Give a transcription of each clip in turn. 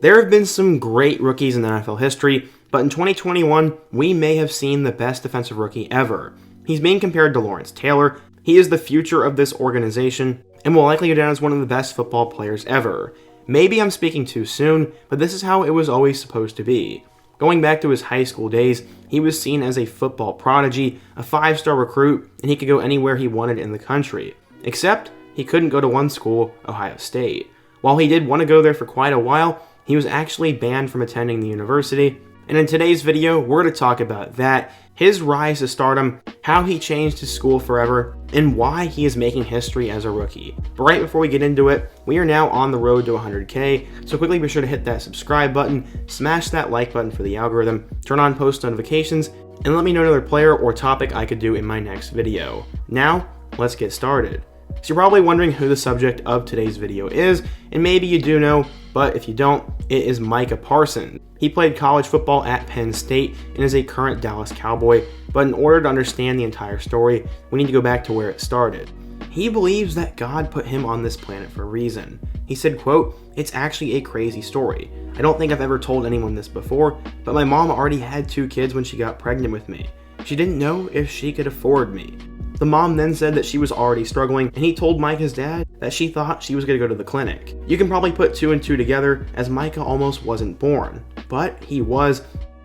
There have been some great rookies in NFL history, but in 2021, we may have seen the best defensive rookie ever. He's being compared to Lawrence Taylor. He is the future of this organization and will likely go down as one of the best football players ever. Maybe I'm speaking too soon, but this is how it was always supposed to be. Going back to his high school days, he was seen as a football prodigy, a 5-star recruit, and he could go anywhere he wanted in the country. Except, he couldn't go to one school, Ohio State. While he did want to go there for quite a while, he was actually banned from attending the university. And in today's video, we're going to talk about that, his rise to stardom, how he changed his school forever, and why he is making history as a rookie. But right before we get into it, we are now on the road to 100K, so quickly be sure to hit that subscribe button, smash that like button for the algorithm, turn on post notifications, and let me know another player or topic I could do in my next video. Now, let's get started. So you're probably wondering who the subject of today's video is, and maybe you do know, but if you don't, it is Micah Parsons. He played college football at Penn State and is a current Dallas Cowboy, but in order to understand the entire story, we need to go back to where it started. He believes that God put him on this planet for a reason. He said, quote, "It's actually a crazy story. I don't think I've ever told anyone this before, but my mom already had 2 kids when she got pregnant with me. She didn't know if she could afford me." The mom then said that she was already struggling, and he told Micah's dad that she thought she was going to go to the clinic. You can probably put 2 and 2 together, as Micah almost wasn't born, but he was,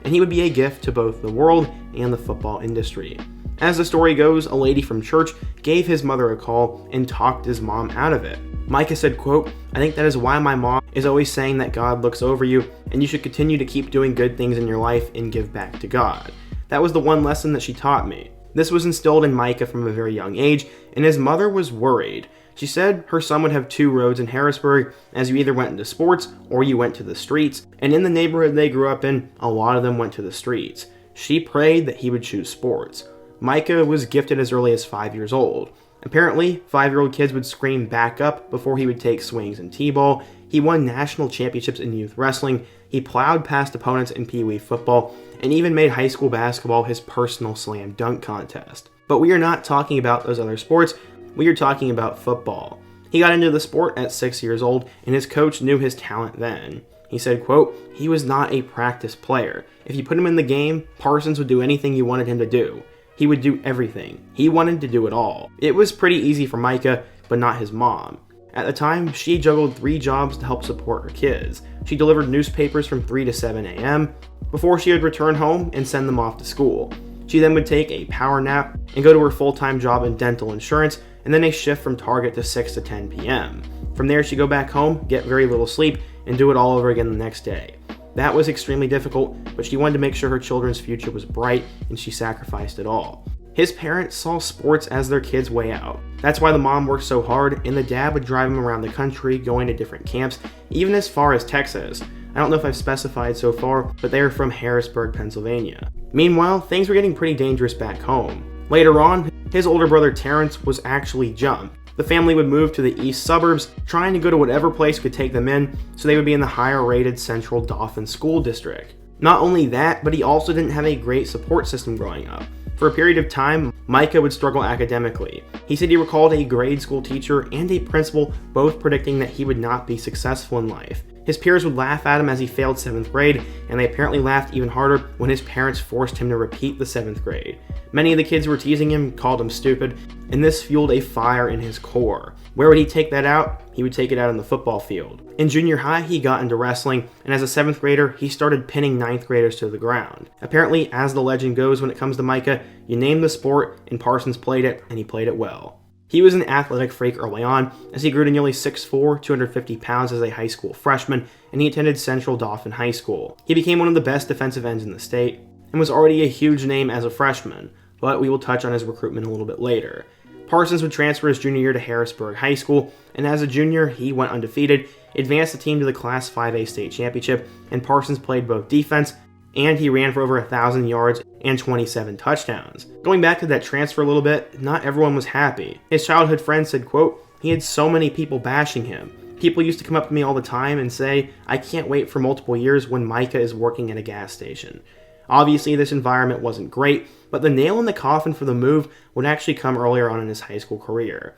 and he would be a gift to both the world and the football industry. As the story goes, a lady from church gave his mother a call and talked his mom out of it. Micah said, quote, "I think that is why my mom is always saying that God looks over you, and you should continue to keep doing good things in your life and give back to God. That was the one lesson that she taught me." This was instilled in Micah from a very young age, and his mother was worried. She said her son would have 2 roads in Harrisburg, as you either went into sports or you went to the streets, and in the neighborhood they grew up in, a lot of them went to the streets. She prayed that he would choose sports. Micah was gifted as early as 5 years old. Apparently, 5-year-old kids would scream back up before he would take swings in t-ball. He won national championships in youth wrestling. He plowed past opponents in Pee Wee football, and even made high school basketball his personal slam dunk contest. But we are not talking about those other sports, we are talking about football. He got into the sport at 6 years old, and his coach knew his talent then. He said, quote, "He was not a practice player. If you put him in the game, Parsons would do anything you wanted him to do. He would do everything. He wanted to do it all." It was pretty easy for Micah, but not his mom. At the time, she juggled 3 jobs to help support her kids. She delivered newspapers from 3 to 7 a.m. before she would return home and send them off to school. She then would take a power nap and go to her full-time job in dental insurance, and then a shift from Target to 6 to 10 p.m. From there, she'd go back home, get very little sleep, and do it all over again the next day. That was extremely difficult, but she wanted to make sure her children's future was bright, and she sacrificed it all. His parents saw sports as their kids' way out. That's why the mom worked so hard, and the dad would drive him around the country, going to different camps, even as far as Texas. I don't know if I've specified so far, but they are from Harrisburg, Pennsylvania. Meanwhile, things were getting pretty dangerous back home. Later on, his older brother Terrence was actually jumped. The family would move to the east suburbs, trying to go to whatever place could take them in, so they would be in the higher-rated Central Dauphin School District. Not only that, but he also didn't have a great support system growing up. For a period of time, Micah would struggle academically. He said he recalled a grade school teacher and a principal both predicting that he would not be successful in life. His peers would laugh at him as he failed 7th grade, and they apparently laughed even harder when his parents forced him to repeat the 7th grade. Many of the kids who were teasing him called him stupid, and this fueled a fire in his core. Where would he take that out? He would take it out on the football field. In junior high, he got into wrestling, and as a 7th grader, he started pinning 9th graders to the ground. Apparently, as the legend goes when it comes to Micah, you name the sport, and Parsons played it, and he played it well. He was an athletic freak early on, as he grew to nearly 6'4", 250 pounds as a high school freshman, and he attended Central Dauphin High School. He became one of the best defensive ends in the state, and was already a huge name as a freshman, but we will touch on his recruitment a little bit later. Parsons would transfer his junior year to Harrisburg High School, and as a junior, he went undefeated, advanced the team to the Class 5A state championship, and Parsons played both defense, and he ran for over 1,000 yards and 27 touchdowns. Going back to that transfer a little bit, not everyone was happy. His childhood friend said, quote, "He had so many people bashing him. People used to come up to me all the time and say, 'I can't wait for multiple years when Micah is working at a gas station.'" Obviously, this environment wasn't great, but the nail in the coffin for the move would actually come earlier on in his high school career.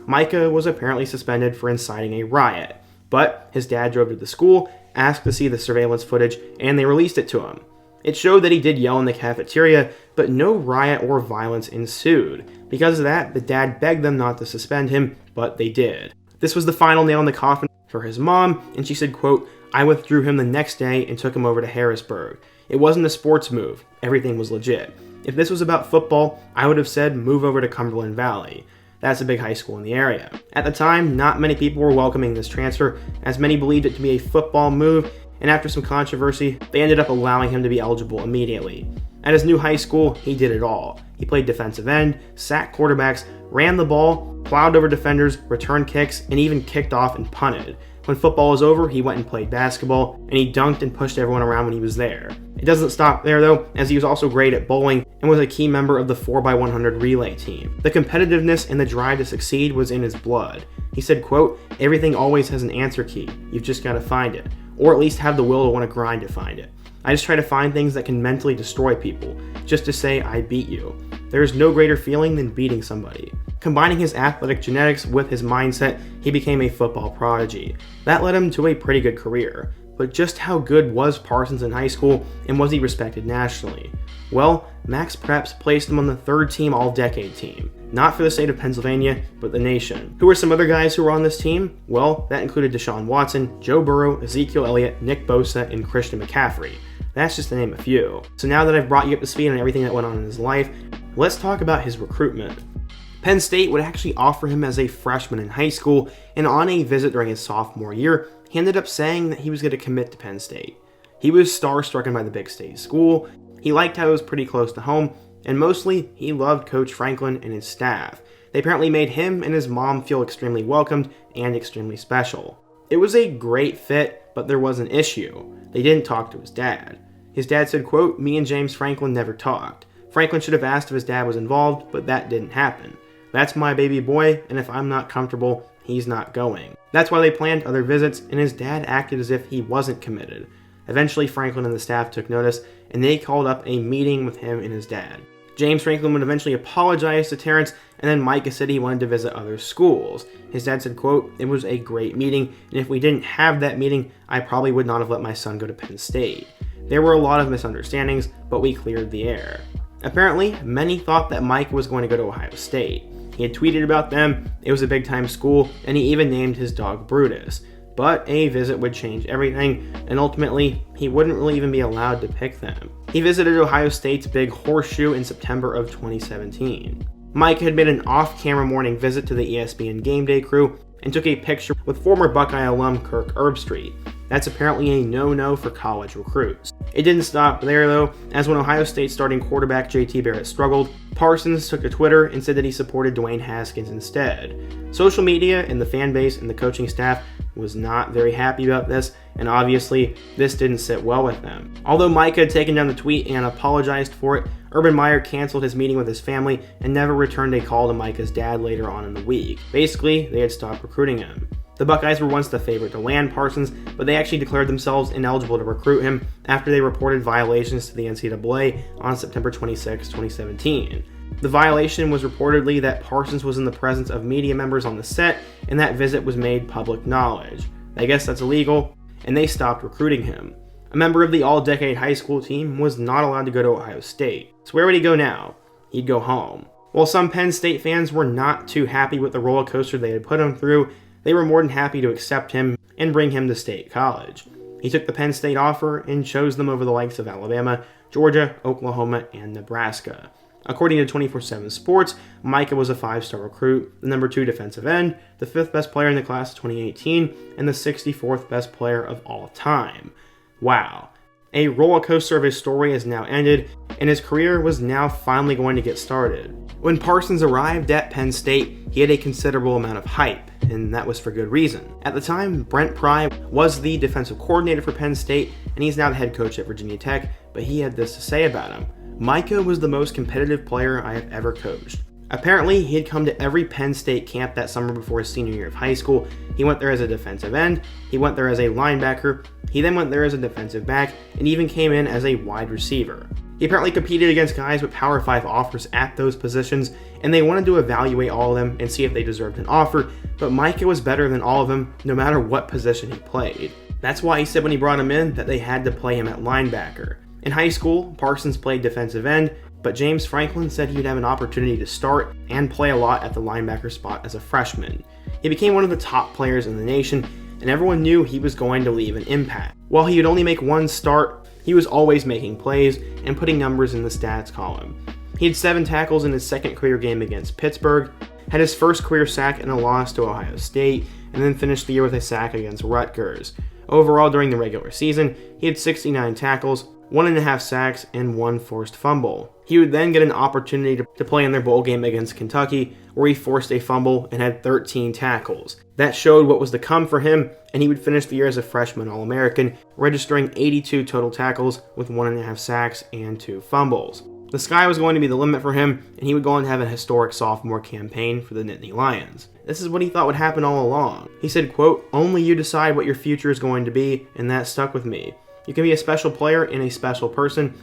Micah was apparently suspended for inciting a riot, but his dad drove to the school asked to see the surveillance footage, and they released it to him. It showed that he did yell in the cafeteria, but no riot or violence ensued. Because of that, the dad begged them not to suspend him, but they did. This was the final nail in the coffin for his mom, and she said, quote, "I withdrew him the next day and took him over to Harrisburg. It wasn't a sports move. Everything was legit. If this was about football, I would have said move over to Cumberland Valley. That's a big high school in the area." At the time, not many people were welcoming this transfer, as many believed it to be a football move, and after some controversy, they ended up allowing him to be eligible immediately. At his new high school, he did it all. He played defensive end, sacked quarterbacks, ran the ball, plowed over defenders, returned kicks, and even kicked off and punted. When football was over, he went and played basketball, and he dunked and pushed everyone around when he was there. It doesn't stop there though, as he was also great at bowling and was a key member of the 4x100 relay team. The competitiveness and the drive to succeed was in his blood. He said, quote, "Everything always has an answer key. You've just got to find it, or at least have the will to want to grind to find it. I just try to find things that can mentally destroy people, just to say I beat you. There is no greater feeling than beating somebody." Combining his athletic genetics with his mindset, he became a football prodigy. That led him to a pretty good career. But just how good was Parsons in high school, and was he respected nationally? Well, Max Preps placed him on the third-team All-Decade team. Not for the state of Pennsylvania, but the nation. Who were some other guys who were on this team? Well, that included Deshaun Watson, Joe Burrow, Ezekiel Elliott, Nick Bosa, and Christian McCaffrey. That's just to name a few. So now that I've brought you up to speed on everything that went on in his life, let's talk about his recruitment. Penn State would actually offer him as a freshman in high school, and on a visit during his sophomore year, he ended up saying that he was going to commit to Penn State. He was starstruck by the big state school, he liked how it was pretty close to home, and mostly, he loved Coach Franklin and his staff. They apparently made him and his mom feel extremely welcomed and extremely special. It was a great fit, but there was an issue. They didn't talk to his dad. His dad said, quote, "Me and James Franklin never talked. Franklin should have asked if his dad was involved, but that didn't happen. That's my baby boy, and if I'm not comfortable, he's not going." That's why they planned other visits, and his dad acted as if he wasn't committed. Eventually, Franklin and the staff took notice, and they called up a meeting with him and his dad. James Franklin would eventually apologize to Terrence, and then Micah said he wanted to visit other schools. His dad said, quote, "It was a great meeting, and if we didn't have that meeting, I probably would not have let my son go to Penn State. There were a lot of misunderstandings, but we cleared the air." Apparently, many thought that Micah was going to go to Ohio State. He had tweeted about them, it was a big-time school, and he even named his dog Brutus. But a visit would change everything, and ultimately, he wouldn't really even be allowed to pick them. He visited Ohio State's Big Horseshoe in September of 2017. Micah had made an off-camera morning visit to the ESPN Game Day crew and took a picture with former Buckeye alum Kirk Herbstreit. That's apparently a no-no for college recruits. It didn't stop there though, as when Ohio State starting quarterback JT Barrett struggled, Parsons took to Twitter and said that he supported Dwayne Haskins instead. Social media and the fan base and the coaching staff was not very happy about this, and obviously, this didn't sit well with them. Although Micah had taken down the tweet and apologized for it, Urban Meyer canceled his meeting with his family and never returned a call to Micah's dad later on in the week. Basically, they had stopped recruiting him. The Buckeyes were once the favorite to land Parsons, but they actually declared themselves ineligible to recruit him after they reported violations to the NCAA on September 26, 2017. The violation was reportedly that Parsons was in the presence of media members on the set, and that visit was made public knowledge. I guess that's illegal, and they stopped recruiting him. A member of the all-decade high school team was not allowed to go to Ohio State. So where would he go now? He'd go home. While some Penn State fans were not too happy with the roller coaster they had put him through, they were more than happy to accept him and bring him to State College. He took the Penn State offer and chose them over the likes of Alabama, Georgia, Oklahoma, and Nebraska. According to 24/7 Sports, Micah was a 5-star recruit, the number 2 defensive end, the 5th best player in the class of 2018, and the 64th best player of all time. Wow. A roller coaster of his story has now ended, and his career was now finally going to get started. When Parsons arrived at Penn State, he had a considerable amount of hype, and that was for good reason. At the time, Brent Pry was the defensive coordinator for Penn State, and he's now the head coach at Virginia Tech, but he had this to say about him. "Micah was the most competitive player I have ever coached. Apparently, he had come to every Penn State camp that summer before his senior year of high school. He went there as a defensive end, he went there as a linebacker, he then went there as a defensive back, and even came in as a wide receiver. He apparently competed against guys with Power 5 offers at those positions, and they wanted to evaluate all of them and see if they deserved an offer, but Micah was better than all of them, no matter what position he played. That's why he said when he brought him in that they had to play him at linebacker. In high school, Parsons played defensive end, but James Franklin said he would have an opportunity to start and play a lot at the linebacker spot as a freshman. He became one of the top players in the nation, and everyone knew he was going to leave an impact. While he would only make one start, he was always making plays and putting numbers in the stats column. He had 7 tackles in his second career game against Pittsburgh, had his first career sack in a loss to Ohio State, and then finished the year with a sack against Rutgers. Overall, during the regular season, he had 69 tackles, 1.5 sacks, and 1 forced fumble. He would then get an opportunity to play in their bowl game against Kentucky, where he forced a fumble and had 13 tackles. That showed what was to come for him, and he would finish the year as a freshman All-American, registering 82 total tackles with 1.5 sacks and 2 fumbles. The sky was going to be the limit for him, and he would go on to have a historic sophomore campaign for the Nittany Lions. This is what he thought would happen all along. He said, quote, "Only you decide what your future is going to be, and that stuck with me. You can be a special player and a special person,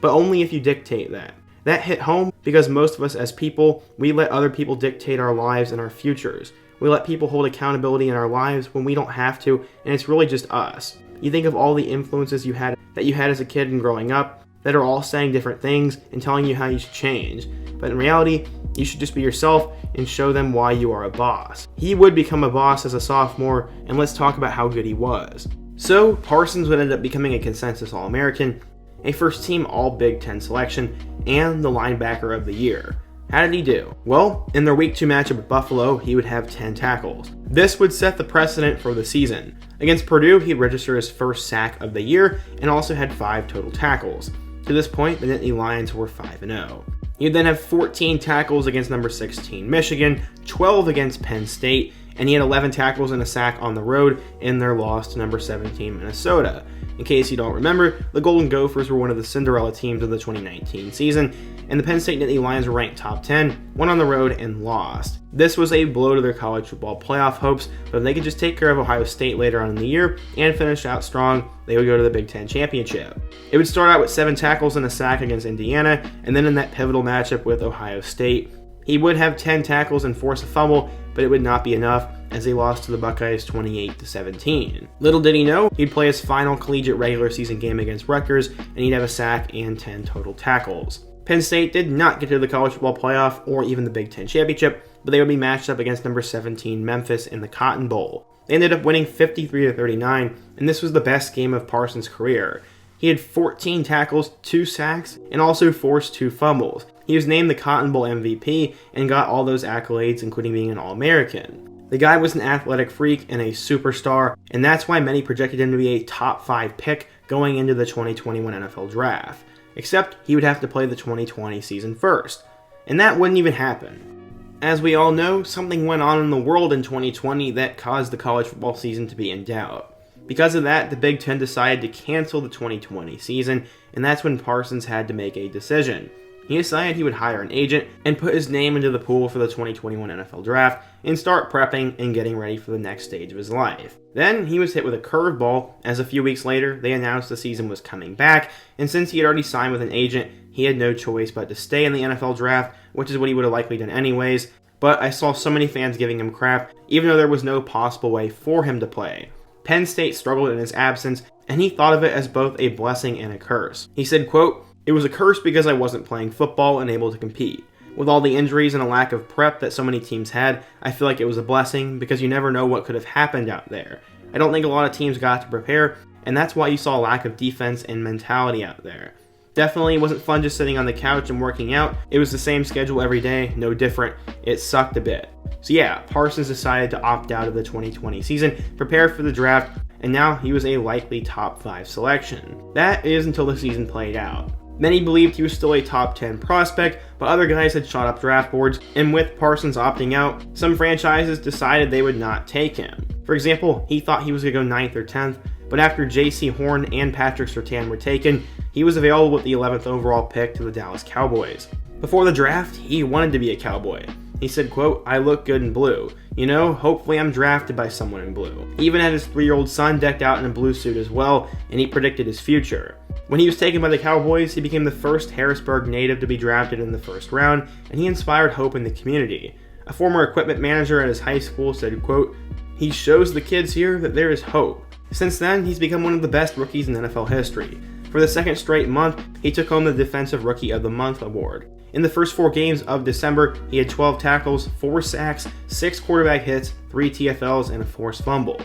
but only if you dictate that." That hit home because most of us as people, we let other people dictate our lives and our futures. We let people hold accountability in our lives when we don't have to, and it's really just us. You think of all the influences you had as a kid and growing up that are all saying different things and telling you how you should change. But in reality, you should just be yourself and show them why you are a boss. He would become a boss as a sophomore, and let's talk about how good he was. So, Parsons would end up becoming a consensus All-American, a first-team All-Big Ten selection, and the linebacker of the year. How did he do? Well, in their Week 2 matchup with Buffalo, he would have 10 tackles. This would set the precedent for the season. Against Purdue, he'd register his first sack of the year and also had 5 total tackles. To this point, the Nittany Lions were 5-0. He'd then have 14 tackles against number 16 Michigan, 12 against Penn State, and he had 11 tackles and a sack on the road in their loss to number 17 Minnesota. In case you don't remember, the Golden Gophers were one of the Cinderella teams of the 2019 season, and the Penn State Nittany Lions were ranked top 10, went on the road, and lost. This was a blow to their college football playoff hopes, but if they could just take care of Ohio State later on in the year and finish out strong, they would go to the Big Ten Championship. It would start out with 7 tackles and a sack against Indiana, and then in that pivotal matchup with Ohio State, he would have 10 tackles and force a fumble, but it would not be enough as they lost to the Buckeyes 28-17. Little did he know, he'd play his final collegiate regular season game against Rutgers, and he'd have a sack and 10 total tackles. Penn State did not get to the college football playoff or even the Big Ten Championship, but they would be matched up against number 17 Memphis in the Cotton Bowl. They ended up winning 53-39, and this was the best game of Parsons' career. He had 14 tackles, 2 sacks, and also forced 2 fumbles. He was named the Cotton Bowl MVP and got all those accolades, including being an All-American. The guy was an athletic freak and a superstar, and that's why many projected him to be a top 5 pick going into the 2021 NFL Draft. Except he would have to play the 2020 season first. And that wouldn't even happen. As we all know, something went on in the world in 2020 that caused the college football season to be in doubt. Because of that, the Big Ten decided to cancel the 2020 season, and that's when Parsons had to make a decision. He decided he would hire an agent and put his name into the pool for the 2021 NFL Draft and start prepping and getting ready for the next stage of his life. Then he was hit with a curveball, as a few weeks later they announced the season was coming back, and since he had already signed with an agent, he had no choice but to stay in the NFL Draft, which is what he would have likely done anyways, but I saw so many fans giving him crap, even though there was no possible way for him to play. Penn State struggled in his absence, and he thought of it as both a blessing and a curse. He said, quote, "It was a curse because I wasn't playing football and able to compete. With all the injuries and a lack of prep that so many teams had, I feel like it was a blessing because you never know what could have happened out there. I don't think a lot of teams got to prepare, and that's why you saw a lack of defense and mentality out there. Definitely wasn't fun just sitting on the couch and working out. It was the same schedule every day, no different. It sucked a bit." So yeah, Parsons decided to opt out of the 2020 season, prepare for the draft, and now he was a likely top 5 selection. That is until the season played out. Many believed he was still a top 10 prospect, but other guys had shot up draft boards, and with Parsons opting out, some franchises decided they would not take him. For example, he thought he was going to go 9th or 10th, but after J.C. Horn and Patrick Surtain were taken, he was available with the 11th overall pick to the Dallas Cowboys. Before the draft, he wanted to be a Cowboy. He said, quote, "I look good in blue. You know, hopefully I'm drafted by someone in blue." He even had his 3-year-old son decked out in a blue suit as well, and he predicted his future. When he was taken by the Cowboys, he became the first Harrisburg native to be drafted in the first round, and he inspired hope in the community. A former equipment manager at his high school said, quote, "He shows the kids here that there is hope." Since then, he's become one of the best rookies in NFL history. For the second straight month, he took home the Defensive Rookie of the Month award. In the first 4 games of December, he had 12 tackles, 4 sacks, 6 quarterback hits, 3 TFLs, and a forced fumble.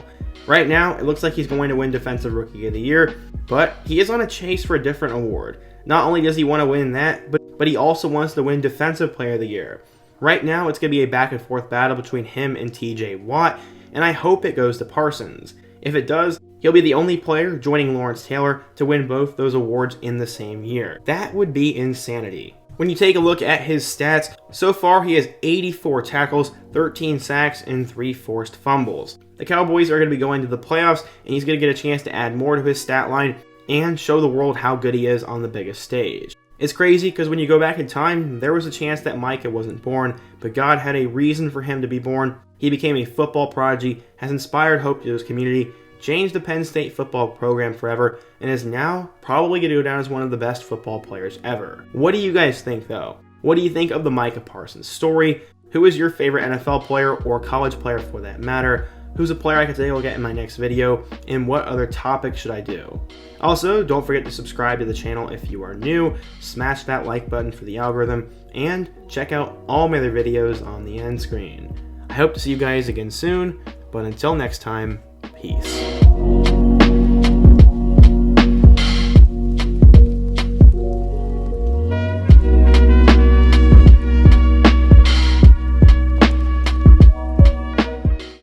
Right now, it looks like he's going to win Defensive Rookie of the Year, but he is on a chase for a different award. Not only does he want to win that, but he also wants to win Defensive Player of the Year. Right now, it's going to be a back and forth battle between him and TJ Watt, and I hope it goes to Parsons. If it does, he'll be the only player joining Lawrence Taylor to win both those awards in the same year. That would be insanity. When you take a look at his stats, so far he has 84 tackles, 13 sacks, and 3 forced fumbles. The Cowboys are going to be going to the playoffs, and he's going to get a chance to add more to his stat line and show the world how good he is on the biggest stage. It's crazy because when you go back in time, there was a chance that Micah wasn't born, but God had a reason for him to be born. He became a football prodigy, has inspired hope to his community, changed the Penn State football program forever, and is now probably going to go down as one of the best football players ever. What do you guys think though? What do you think of the Micah Parsons story? Who is your favorite NFL player or college player for that matter? Who's a player I can take a look at in my next video? And what other topics should I do? Also, don't forget to subscribe to the channel if you are new, smash that like button for the algorithm, and check out all my other videos on the end screen. I hope to see you guys again soon, but until next time, peace.